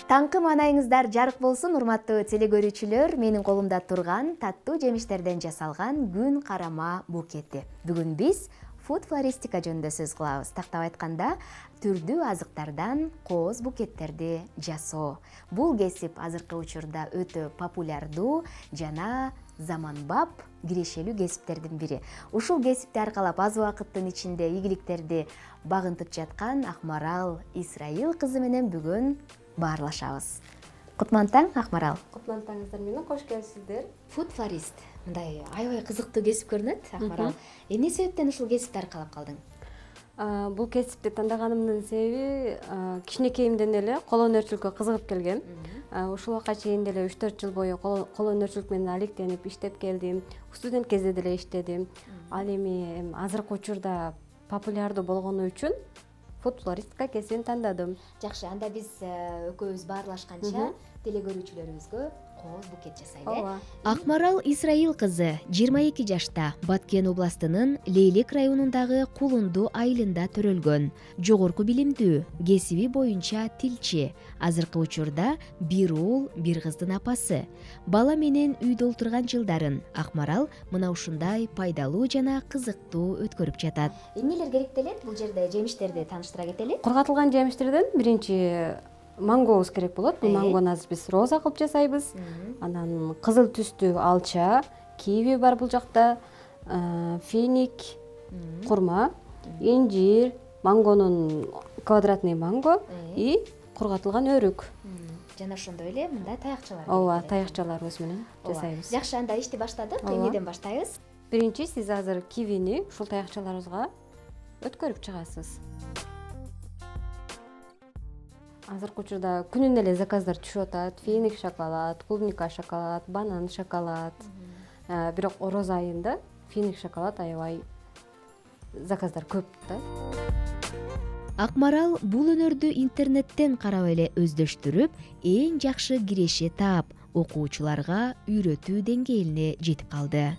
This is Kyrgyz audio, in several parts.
Таңкы манайыңыздар жарык болсун, урматтуу телекөрүүчүлөр. Менин колумда турган таттуу жемиштерден жасалган күн карама букети. Бүгүн биз фуд флористика жөнүндө сөз кылабыз. Тактап айтканда, түрдүү азыктардан кооз букеттерди жасоо. Бул кесип азыркы учурда өтө популярдуу жана заманбап кирешелүү кесиптердин бири. Ушул кесипти аркалап аз убакыттын ичинде ийгиликтерди багынтып жаткан Акмарал Исраил кызы менен бүгүн баарлашабыз. Кутман таң, Акмарал. Кутман таңыңыздар менен, кош келипсиздер. Фуд флорист. Мындай аябай кызыктуу кесип көрүнөт, Акмарал. Эмне себептен ушул кесипти аркалап калдың? Бул кесипти тандаганымдын себеби кичинекейимден эле кол өнөрчүлүккө кызыгып келгем. Ушул убакка чейин деле 3-4 жыл бою кол өнөрчүлүк менен алектенип иштеп келдим. Студент кезде деле иштедим. Ал эми азыркы учурда популярдуу болгону үчүн фуд флористика кесибин тандадым. Жакшы, анда биз экөөбүз баарлашканча телекөрүүчүлөрүбүзгө кооз букет жасайлы. Акмарал Исраил кызы 22 жашта, Баткен областынын Лейлек районундагы Кулунду айылында төрөлгөн. Жогорку билимдүү, кесиби боюнча тилчи. Азыркы учурда бир уул, бир кыздын апасы. Бала менен үйдө олтурган жылдарын Акмарал мына ушундай пайдалуу жана кызыктуу өткөрүп жатат. Эмнелер керектелет? Бул жерде жемиштерди тааныштыра кетели. Кургатылган жемиштерден биринчи мангобуз керек болот. Бул мангону азыр биз роза кылып жасайбыз. Анан кызыл түстүү алча, киви бар бул жакта, финик, курма, инжир, мангонун квадратный манго и кургатылган өрүк. Жана ошондой эле мындай таякчалар. Ооба, таякчаларыбыз менен жасайбыз. Жакшы, анда ишти баштадык. Эмнеден баштайбыз? Биринчи сиз азыр кивини ушул таякчаларыбызга өткөрүп чыгасыз. Азыркы учурда күнүнө эле заказдар түшүп атат. Финик шоколад, клубника шоколад, банан шоколад. Бирок роза айында финик шоколад аябай заказдар көп да. Акмарал бул өнөрдү интернеттен карап эле өздөштүрүп, эң жакшы киреше таап, окуучуларга үйрөтүү деңгээлине жетип калды.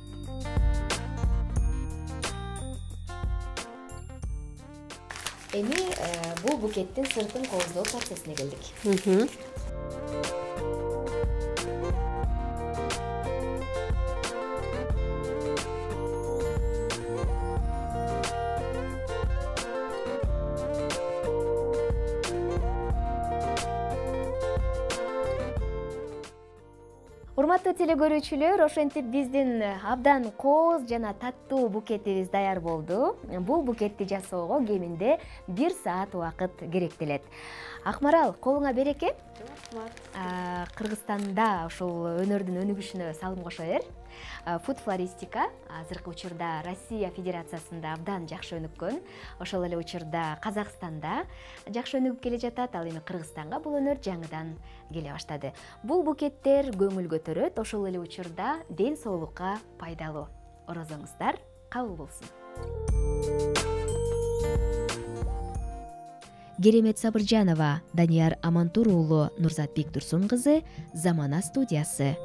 Эми бул букеттин сыртын кооздоо процессине келдик. Урматтуу телекөрүүчүлөр, ошентип биздин абдан кооз жана таттуу букетибиз даяр болду. Бул букетти жасоого кеминде 1 саат убакыт керектелет. Акмарал, колуңа береке. Кыргызстанда ушул өнөрдүн өнүгүшүнө салым кошо бер. Фуд флористика азыркы учурда Россия Федерациясында абдан жакшы өнүккөн. Ошол эле учурда Казакстанда жакшы өнүгүп келе жатат. Ал эми Кыргызстанга бул өнөр жаңыдан келе баштады. Бул букеттер көңүл көтөрөт. Ошол эле учурда ден соолукка пайдалуу. Орозоңуздар кабыл болсун. Керемет Сабыржанова, Данияр Амантур уулу, Нурзат Бектурсун кызы, Замана студиясы.